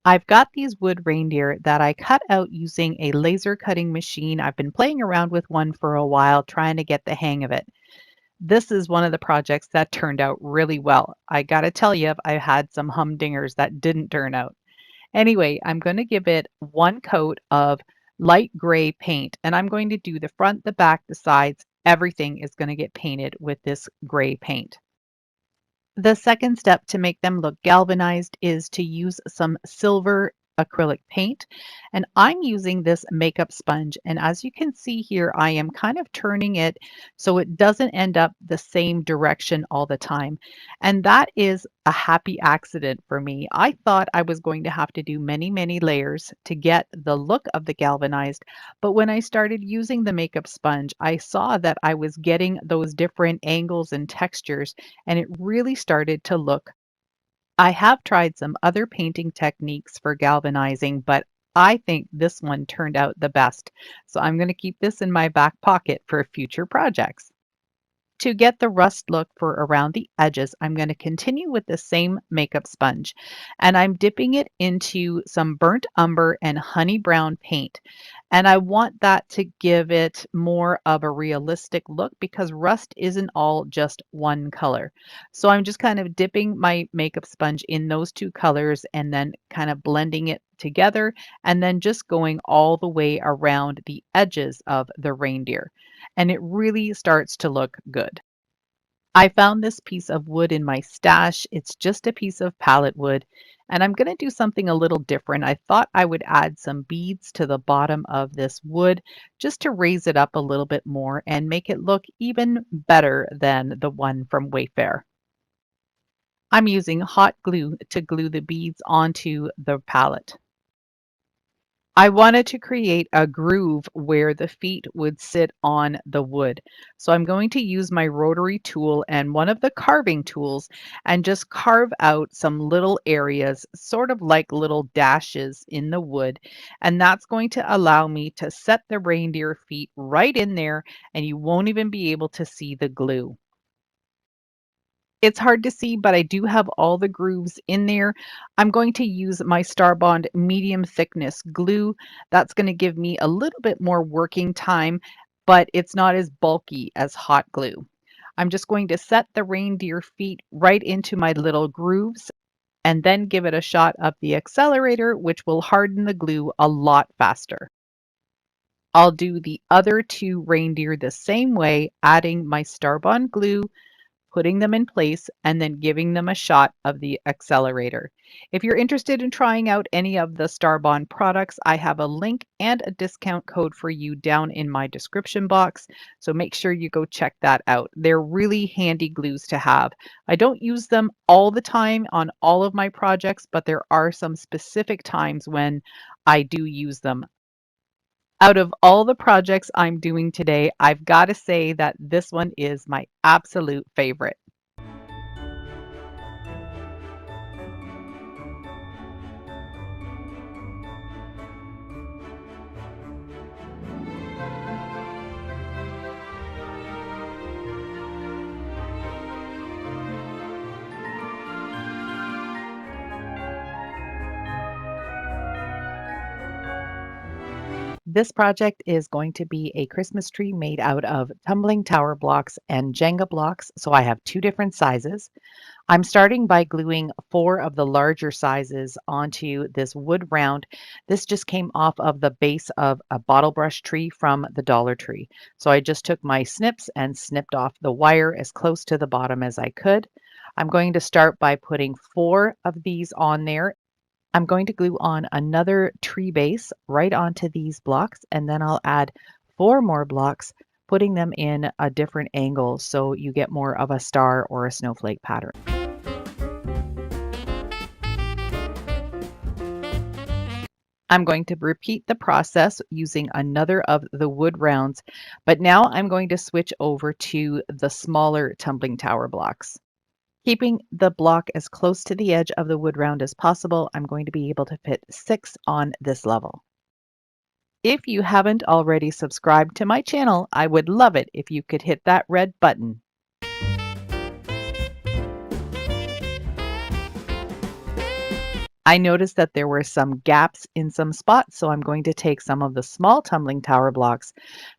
Speaker 1: I've got these wood reindeer that I cut out using a laser cutting machine. I've been playing around with one for a while, trying to get the hang of it. This is one of the projects that turned out really well. I gotta tell you, I've had some humdingers that didn't turn out. Anyway, I'm going to give it one coat of light gray paint, and I'm going to do the front, the back, the sides. Everything is going to get painted with this gray paint. The second step to make them look galvanized is to use some silver acrylic paint. And I'm using this makeup sponge. And as you can see here, I am kind of turning it so it doesn't end up the same direction all the time. And that is a happy accident for me. I thought I was going to have to do many, many layers to get the look of the galvanized. But when I started using the makeup sponge, I saw that I was getting those different angles and textures and it really started to look. I have tried some other painting techniques for galvanizing, but I think this one turned out the best. So I'm going to keep this in my back pocket for future projects. To get the rust look for around the edges, I'm going to continue with the same makeup sponge and I'm dipping it into some burnt umber and honey brown paint. And I want that to give it more of a realistic look because rust isn't all just one color. So I'm just kind of dipping my makeup sponge in those two colors and then kind of blending it together and then just going all the way around the edges of the reindeer. And it really starts to look good. I found this piece of wood in my stash. It's just a piece of pallet wood, and I'm going to do something a little different. I thought I would add some beads to the bottom of this wood just to raise it up a little bit more and make it look even better than the one from Wayfair. I'm using hot glue to glue the beads onto the pallet. I wanted to create a groove where the feet would sit on the wood. So I'm going to use my rotary tool and one of the carving tools and just carve out some little areas, sort of like little dashes in the wood. And that's going to allow me to set the reindeer feet right in there and you won't even be able to see the glue. It's hard to see, but I do have all the grooves in there. I'm going to use my Starbond medium thickness glue. That's going to give me a little bit more working time, but it's not as bulky as hot glue. I'm just going to set the reindeer feet right into my little grooves and then give it a shot of the accelerator, which will harden the glue a lot faster. I'll do the other two reindeer the same way, adding my Starbond glue, putting them in place, and then giving them a shot of the accelerator. If you're interested in trying out any of the Starbond products, I have a link and a discount code for you down in my description box, so make sure you go check that out. They're really handy glues to have. I don't use them all the time on all of my projects, but there are some specific times when I do use them. Out of all the projects I'm doing today, I've got to say that this one is my absolute favorite. This project is going to be a Christmas tree made out of tumbling tower blocks and Jenga blocks, so I have two different sizes. I'm starting by gluing 4 of the larger sizes onto this wood round. This just came off of the base of a bottle brush tree from the Dollar Tree. So I just took my snips and snipped off the wire as close to the bottom as I could. I'm going to start by putting 4 of these on there. I'm going to glue on another tree base right onto these blocks, and then I'll add 4 more blocks, putting them in a different angle so you get more of a star or a snowflake pattern. I'm going to repeat the process using another of the wood rounds, but now I'm going to switch over to the smaller tumbling tower blocks. Keeping the block as close to the edge of the wood round as possible, I'm going to be able to fit 6 on this level. If you haven't already subscribed to my channel, I would love it if you could hit that red button. I noticed that there were some gaps in some spots, so I'm going to take some of the small tumbling tower blocks,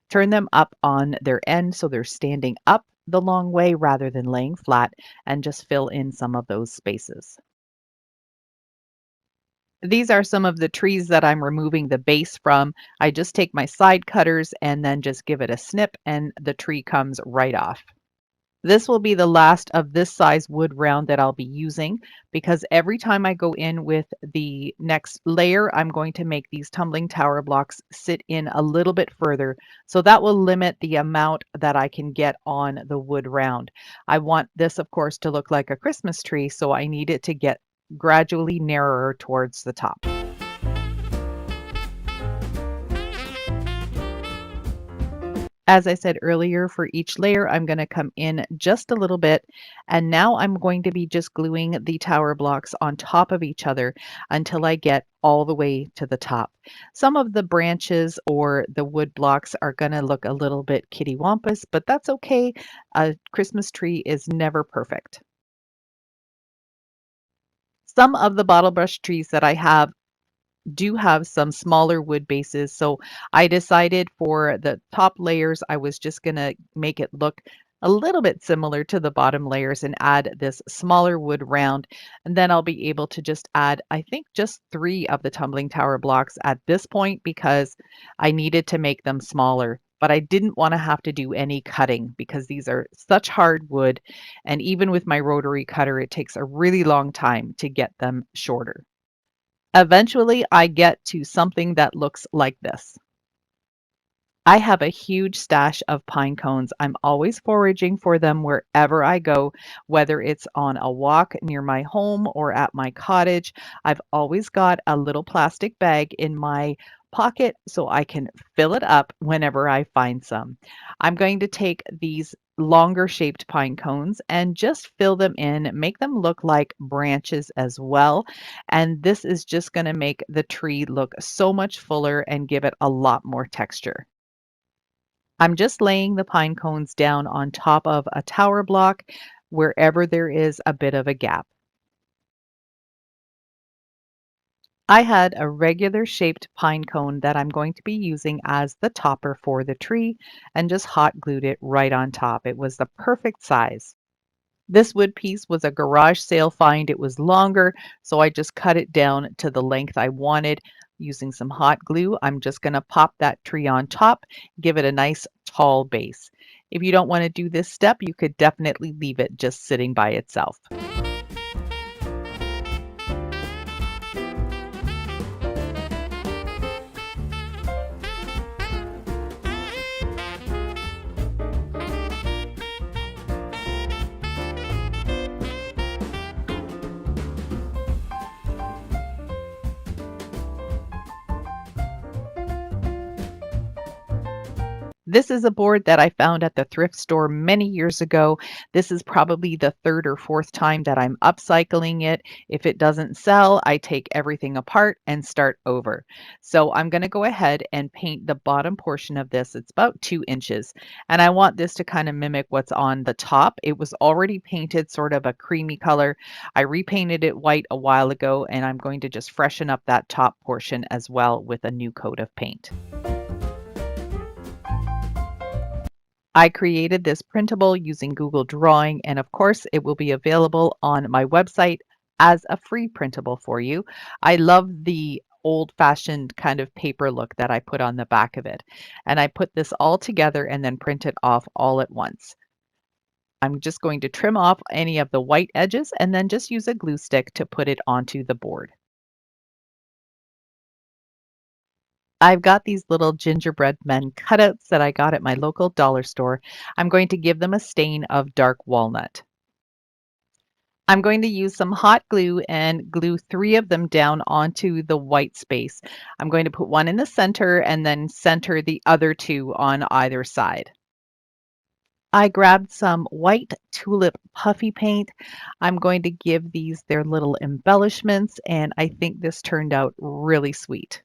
Speaker 1: turn them up on their end so they're standing up the long way rather than laying flat, and just fill in some of those spaces. These are some of the trees that I'm removing the base from. I just take my side cutters and then just give it a snip and the tree comes right off. This will be the last of this size wood round that I'll be using because every time I go in with the next layer, I'm going to make these tumbling tower blocks sit in a little bit further. So that will limit the amount that I can get on the wood round. I want this, of course, to look like a Christmas tree, so I need it to get gradually narrower towards the top. As I said earlier, for each layer, I'm going to come in just a little bit. And now I'm going to be just gluing the tower blocks on top of each other until I get all the way to the top. Some of the branches or the wood blocks are going to look a little bit kittywampus, but that's okay. A Christmas tree is never perfect. Some of the bottle brush trees that I have do have some smaller wood bases. So I decided for the top layers, I was just going to make it look a little bit similar to the bottom layers and add this smaller wood round. And then I'll be able to just add, I think, just 3 of the tumbling tower blocks at this point because I needed to make them smaller. But I didn't want to have to do any cutting because these are such hard wood. And even with my rotary cutter, it takes a really long time to get them shorter. Eventually, I get to something that looks like this. I have a huge stash of pine cones. I'm always foraging for them wherever I go, whether it's on a walk near my home or at my cottage. I've always got a little plastic bag in my pocket so I can fill it up whenever I find some. I'm going to take these longer shaped pine cones and just fill them in, make them look like branches as well. And this is just going to make the tree look so much fuller and give it a lot more texture. I'm just laying the pine cones down on top of a tower block wherever there is a bit of a gap. I had a regular shaped pine cone that I'm going to be using as the topper for the tree and just hot glued it right on top. It was the perfect size. This wood piece was a garage sale find. It was longer, so I just cut it down to the length I wanted. Using some hot glue, I'm just going to pop that tree on top, give it a nice tall base. If you don't want to do this step, you could definitely leave it just sitting by itself. This is a board that I found at the thrift store many years ago. This is probably the 3rd or 4th time that I'm upcycling it. If it doesn't sell, I take everything apart and start over. So I'm going to go ahead and paint the bottom portion of this. It's about 2 inches. And I want this to kind of mimic what's on the top. It was already painted sort of a creamy color. I repainted it white a while ago, and I'm going to just freshen up that top portion as well with a new coat of paint. I created this printable using Google Drawing, and of course, it will be available on my website as a free printable for you. I love the old-fashioned kind of paper look that I put on the back of it. And I put this all together and then print it off all at once. I'm just going to trim off any of the white edges and then just use a glue stick to put it onto the board. I've got these little gingerbread men cutouts that I got at my local dollar store. I'm going to give them a stain of dark walnut. I'm going to use some hot glue and glue 3 of them down onto the white space. I'm going to put one in the center and then center the other 2 on either side. I grabbed some white tulip puffy paint. I'm going to give these their little embellishments, and I think this turned out really sweet.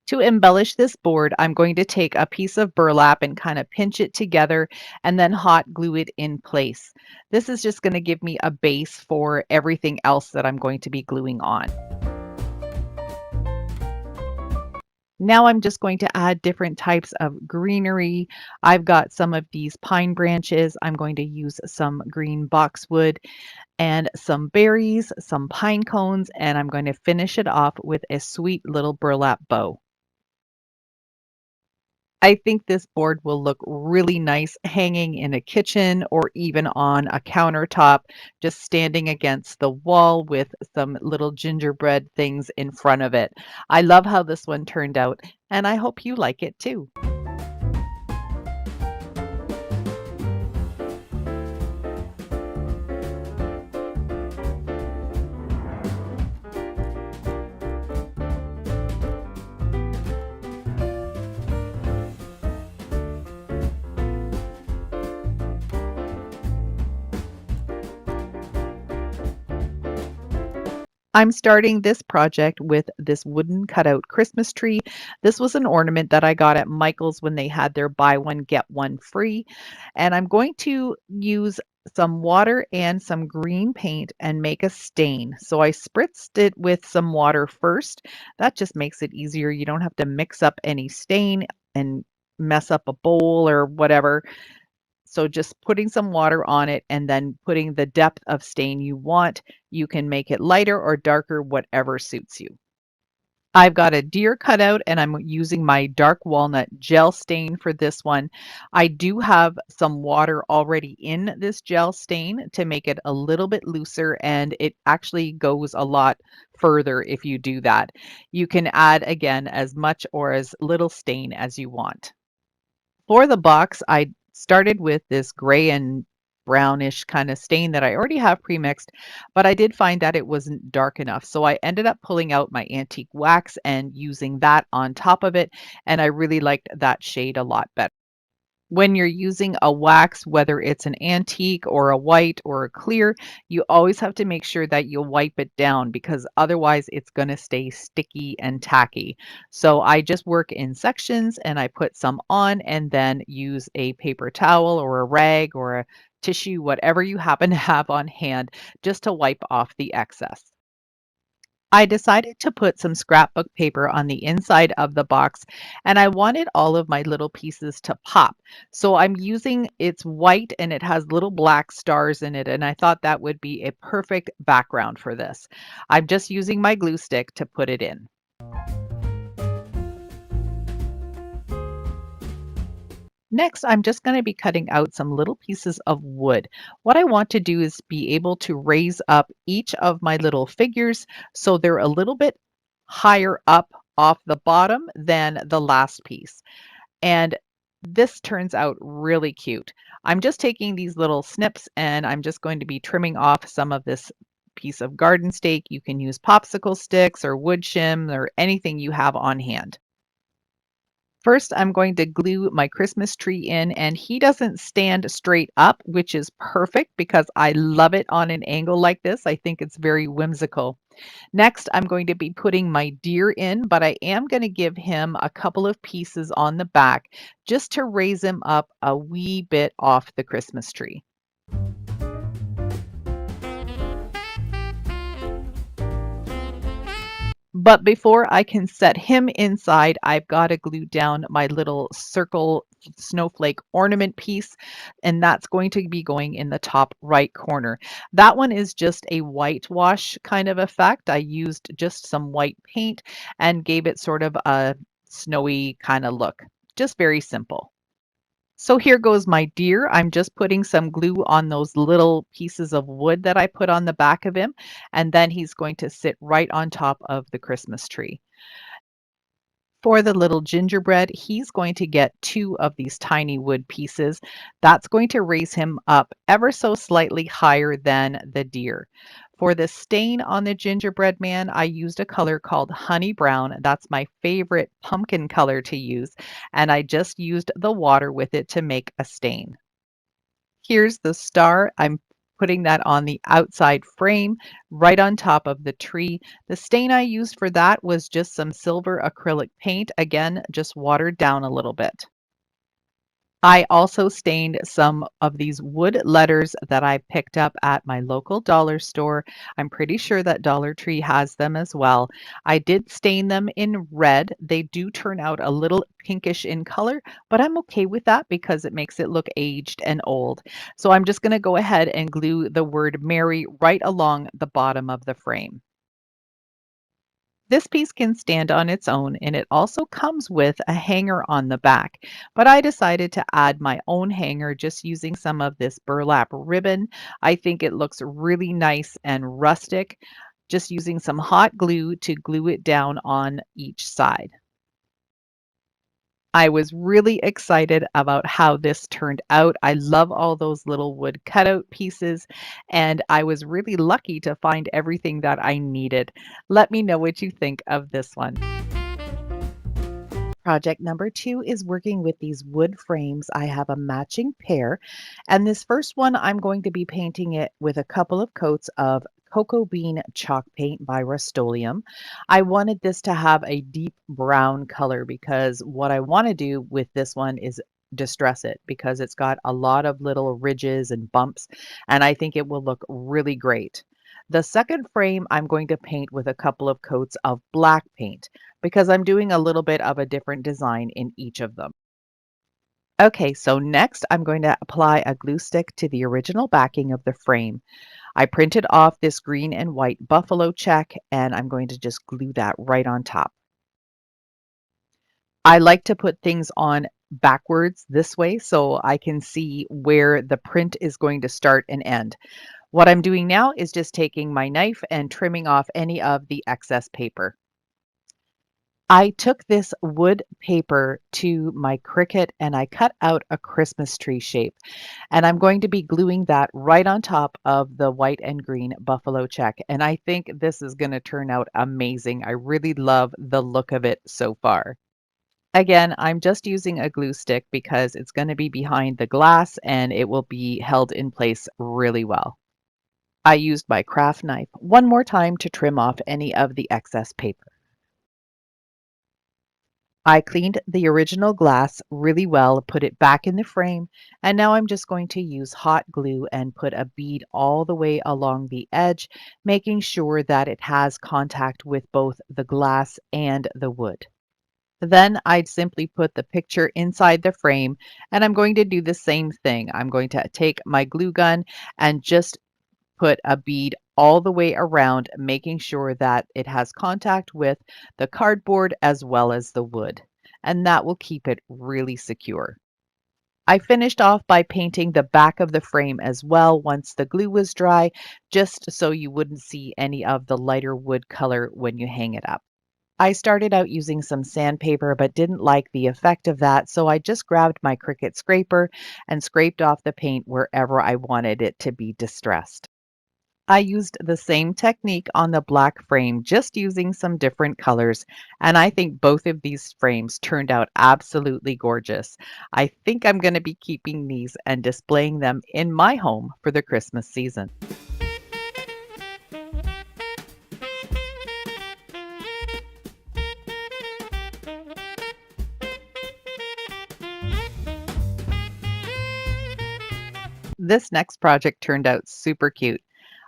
Speaker 1: To embellish this board, I'm going to take a piece of burlap and kind of pinch it together and then hot glue it in place. This is just going to give me a base for everything else that I'm going to be gluing on. Now I'm just going to add different types of greenery. I've got some of these pine branches. I'm going to use some green boxwood and some berries, some pine cones, and I'm going to finish it off with a sweet little burlap bow. I think this board will look really nice hanging in a kitchen or even on a countertop, just standing against the wall with some little gingerbread things in front of it. I love how this one turned out, and I hope you like it too. I'm starting this project with this wooden cutout Christmas tree. This was an ornament that I got at Michael's when they had their buy one, get one free. And I'm going to use some water and some green paint and make a stain. So I spritzed it with some water first. That just makes it easier. You don't have to mix up any stain and mess up a bowl or whatever. So just putting some water on it and then putting the depth of stain you want. You can make it lighter or darker, whatever suits you. I've got a deer cutout and I'm using my dark walnut gel stain for this one. I do have some water already in this gel stain to make it a little bit looser, and it actually goes a lot further if you do that. You can add again as much or as little stain as you want. For the box, I started with this gray and brownish kind of stain that I already have pre-mixed, but I did find that it wasn't dark enough. So I ended up pulling out my antique wax and using that on top of it, and I really liked that shade a lot better. When you're using a wax, whether it's an antique or a white or a clear, you always have to make sure that you wipe it down because otherwise it's going to stay sticky and tacky. So I just work in sections and I put some on and then use a paper towel or a rag or a tissue, whatever you happen to have on hand, just to wipe off the excess. I decided to put some scrapbook paper on the inside of the box, and I wanted all of my little pieces to pop. So I'm using, it's white and it has little black stars in it, and I thought that would be a perfect background for this. I'm just using my glue stick to put it in. Next, I'm just going to be cutting out some little pieces of wood. What I want to do is be able to raise up each of my little figures so they're a little bit higher up off the bottom than the last piece. And this turns out really cute. I'm just taking these little snips and I'm just going to be trimming off some of this piece of garden stake. You can use popsicle sticks or wood shim or anything you have on hand. First, I'm going to glue my Christmas tree in, and he doesn't stand straight up, which is perfect because I love it on an angle like this. I think it's very whimsical. Next, I'm going to be putting my deer in, but I am going to give him a couple of pieces on the back just to raise him up a wee bit off the Christmas tree. But before I can set him inside, I've got to glue down my little circle snowflake ornament piece, and that's going to be going in the top right corner. That one is just a whitewash kind of effect. I used just some white paint and gave it sort of a snowy kind of look. Just very simple. So here goes my deer. I'm just putting some glue on those little pieces of wood that I put on the back of him, and then he's going to sit right on top of the Christmas tree. For the little gingerbread, he's going to get two of these tiny wood pieces. That's going to raise him up ever so slightly higher than the deer. For the stain on the gingerbread man, I used a color called honey brown. That's my favorite pumpkin color to use, and I just used the water with it to make a stain. Here's the star. I'm putting that on the outside frame right on top of the tree. The stain I used for that was just some silver acrylic paint, again, just watered down a little bit. I also stained some of these wood letters that I picked up at my local dollar store. I'm pretty sure that Dollar Tree has them as well. I did stain them in red. They do turn out a little pinkish in color, but I'm okay with that because it makes it look aged and old. So I'm just going to go ahead and glue the word Merry right along the bottom of the frame. This piece can stand on its own and it also comes with a hanger on the back, but I decided to add my own hanger just using some of this burlap ribbon. I think it looks really nice and rustic, just using some hot glue to glue it down on each side. I was really excited about how this turned out. I love all those little wood cutout pieces, and I was really lucky to find everything that I needed. Let me know what you think of this one. Project number two is working with these wood frames. I have a matching pair, and this first one I'm going to be painting it with a couple of coats of cocoa bean chalk paint by Rust-Oleum. I wanted this to have a deep brown color because what I want to do with this one is distress it because it's got a lot of little ridges and bumps, and I think it will look really great. The second frame I'm going to paint with a couple of coats of black paint because I'm doing a little bit of a different design in each of them. Okay, so next I'm going to apply a glue stick to the original backing of the frame. I printed off this green and white buffalo check and I'm going to just glue that right on top. I like to put things on backwards this way so I can see where the print is going to start and end. What I'm doing now is just taking my knife and trimming off any of the excess paper. I took this wood paper to my Cricut and I cut out a Christmas tree shape. And I'm going to be gluing that right on top of the white and green buffalo check. And I think this is going to turn out amazing. I really love the look of it so far. Again, I'm just using a glue stick because it's going to be behind the glass and it will be held in place really well. I used my craft knife one more time to trim off any of the excess paper. I cleaned the original glass really well, put it back in the frame, and now I'm just going to use hot glue and put a bead all the way along the edge, making sure that it has contact with both the glass and the wood. Then I'd simply put the picture inside the frame, and I'm going to do the same thing. I'm going to take my glue gun and just put a bead all the way around, making sure that it has contact with the cardboard as well as the wood, and that will keep it really secure. I finished off by painting the back of the frame as well once the glue was dry, just so you wouldn't see any of the lighter wood color when you hang it up. I started out using some sandpaper but didn't like the effect of that, so I just grabbed my Cricut scraper and scraped off the paint wherever I wanted it to be distressed. I used the same technique on the black frame, just using some different colors, and I think both of these frames turned out absolutely gorgeous. I think I'm going to be keeping these and displaying them in my home for the Christmas season. This next project turned out super cute.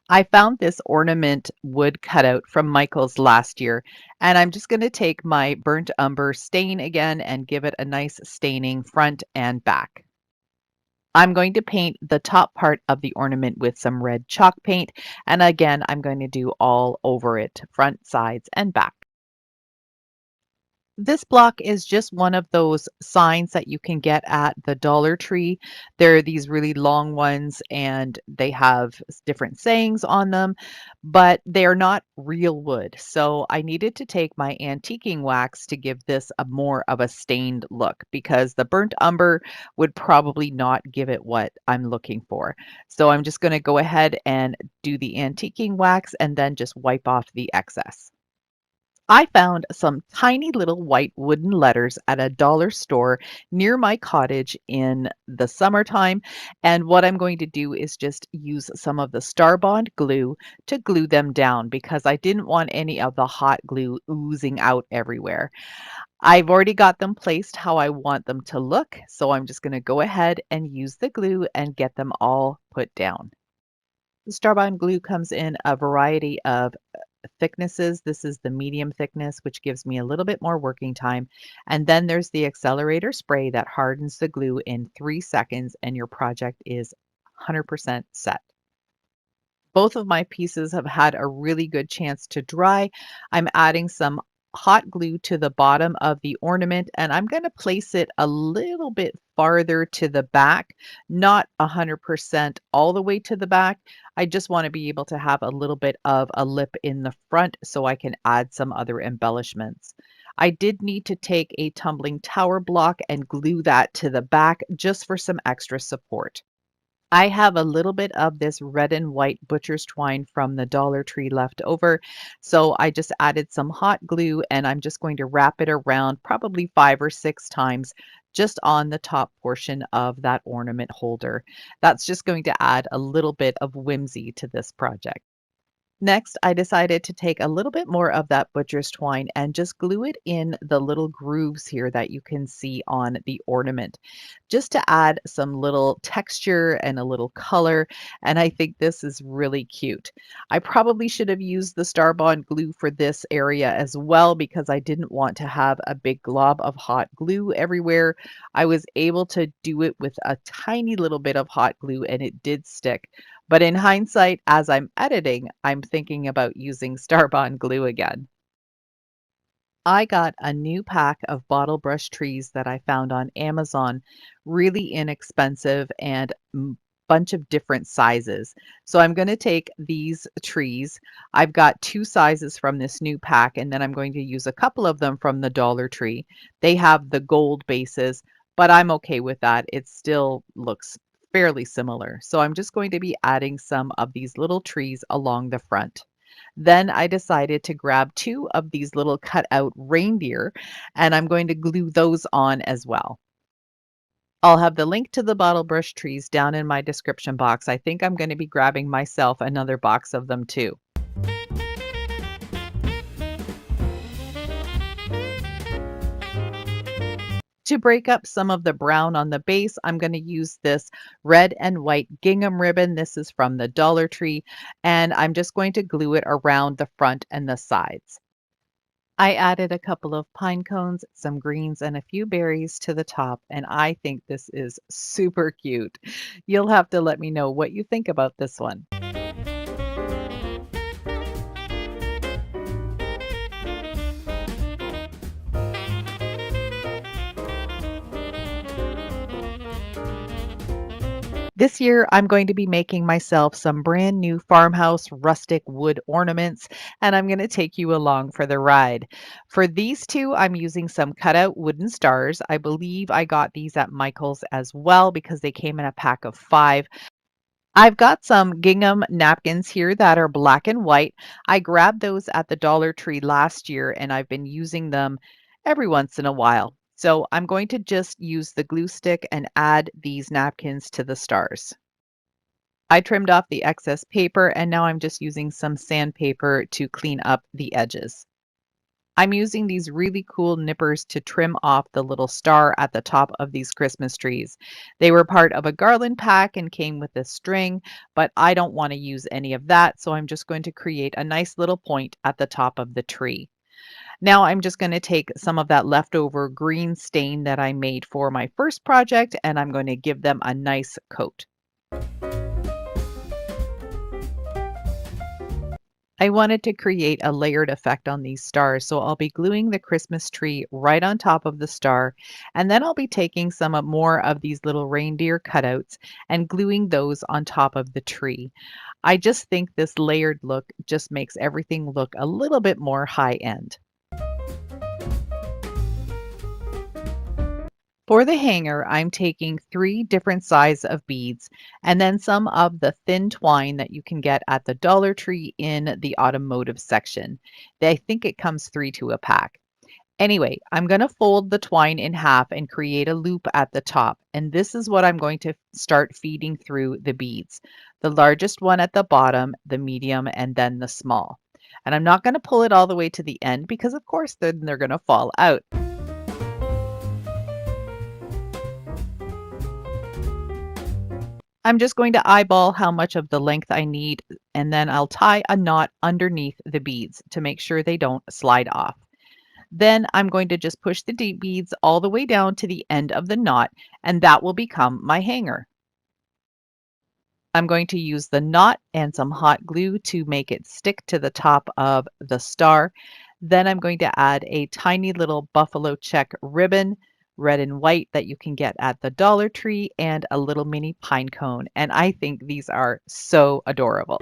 Speaker 1: I found this ornament wood cutout from Michael's last year, and I'm just going to take my burnt umber stain again and give it a nice staining front and back. I'm going to paint the top part of the ornament with some red chalk paint, and again, I'm going to do all over it, front, sides, and back. This block is just one of those signs that you can get at the Dollar Tree. They're these really long ones and they have different sayings on them, but they are not real wood. So I needed to take my antiquing wax to give this a more of a stained look because the burnt umber would probably not give it what I'm looking for. So I'm just going to go ahead and do the antiquing wax and then just wipe off the excess. I found some tiny little white wooden letters at a dollar store near my cottage in the summertime. And what I'm going to do is just use some of the Starbond glue to glue them down because I didn't want any of the hot glue oozing out everywhere. I've already got them placed how I want them to look. So I'm just going to go ahead and use the glue and get them all put down. The Starbond glue comes in a variety of thicknesses. This is the medium thickness, which gives me a little bit more working time. And then there's the accelerator spray that hardens the glue in 3 seconds and your project is 100% set. both of my pieces have had a really good chance to dry. I'm adding some hot glue to the bottom of the ornament, and I'm going to place it a little bit farther to the back, not 100% all the way to the back. I just want to be able to have a little bit of a lip in the front so I can add some other embellishments. I did need to take a tumbling tower block and glue that to the back just for some extra support. I have a little bit of this red and white butcher's twine from the Dollar Tree left over, so I just added some hot glue and I'm just going to wrap it around probably 5 or 6 times just on the top portion of that ornament holder. That's just going to add a little bit of whimsy to this project. Next, I decided to take a little bit more of that butcher's twine and just glue it in the little grooves here that you can see on the ornament, just to add some little texture and a little color. And I think this is really cute. I probably should have used the Starbond glue for this area as well because I didn't want to have a big glob of hot glue everywhere. I was able to do it with a tiny little bit of hot glue and it did stick. But in hindsight, as I'm editing, I'm thinking about using Starbond glue again. I got a new pack of bottle brush trees that I found on Amazon, really inexpensive and bunch of different sizes. So I'm going to take these trees. I've got 2 sizes from this new pack, and then I'm going to use a couple of them from the Dollar Tree. They have the gold bases, but I'm okay with that. It still looks fairly similar. So I'm just going to be adding some of these little trees along the front. Then I decided to grab 2 of these little cutout reindeer and I'm going to glue those on as well. I'll have the link to the bottle brush trees down in my description box. I think I'm going to be grabbing myself another box of them too. To break up some of the brown on the base, I'm going to use this red and white gingham ribbon. This is from the Dollar Tree, and I'm just going to glue it around the front and the sides. I added a couple of pine cones, some greens, and a few berries to the top, and I think this is super cute. You'll have to let me know what you think about this one. This year, I'm going to be making myself some brand new farmhouse rustic wood ornaments, and I'm going to take you along for the ride. For these 2, I'm using some cutout wooden stars. I believe I got these at Michael's as well because they came in a pack of 5. I've got some gingham napkins here that are black and white. I grabbed those at the Dollar Tree last year, and I've been using them every once in a while. So I'm going to just use the glue stick and add these napkins to the stars. I trimmed off the excess paper and now I'm just using some sandpaper to clean up the edges. I'm using these really cool nippers to trim off the little star at the top of these Christmas trees. They were part of a garland pack and came with a string, but I don't want to use any of that, so I'm just going to create a nice little point at the top of the tree. Now I'm just going to take some of that leftover green stain that I made for my first project and I'm going to give them a nice coat. I wanted to create a layered effect on these stars, so I'll be gluing the Christmas tree right on top of the star, and then I'll be taking some more of these little reindeer cutouts and gluing those on top of the tree. I just think this layered look just makes everything look a little bit more high-end. For the hanger, I'm taking 3 different sizes of beads and then some of the thin twine that you can get at the Dollar Tree in the automotive section. I think it comes 3 to a pack. Anyway, I'm going to fold the twine in half and create a loop at the top. And this is what I'm going to start feeding through the beads. The largest one at the bottom, the medium, and then the small. And I'm not going to pull it all the way to the end because of course then they're going to fall out. I'm just going to eyeball how much of the length I need, and then I'll tie a knot underneath the beads to make sure they don't slide off. Then I'm going to just push the deep beads all the way down to the end of the knot, and that will become my hanger. I'm going to use the knot and some hot glue to make it stick to the top of the star. Then I'm going to add a tiny little buffalo check ribbon, red and white, that you can get at the Dollar Tree, and a little mini pine cone. And I think these are so adorable.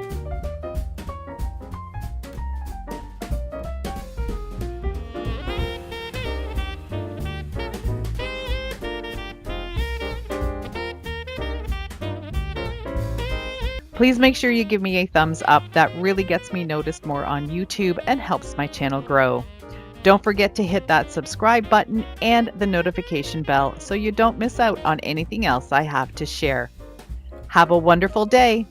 Speaker 1: Please make sure you give me a thumbs up. That really gets me noticed more on YouTube and helps my channel grow. Don't forget to hit that subscribe button and the notification bell so you don't miss out on anything else I have to share. Have a wonderful day.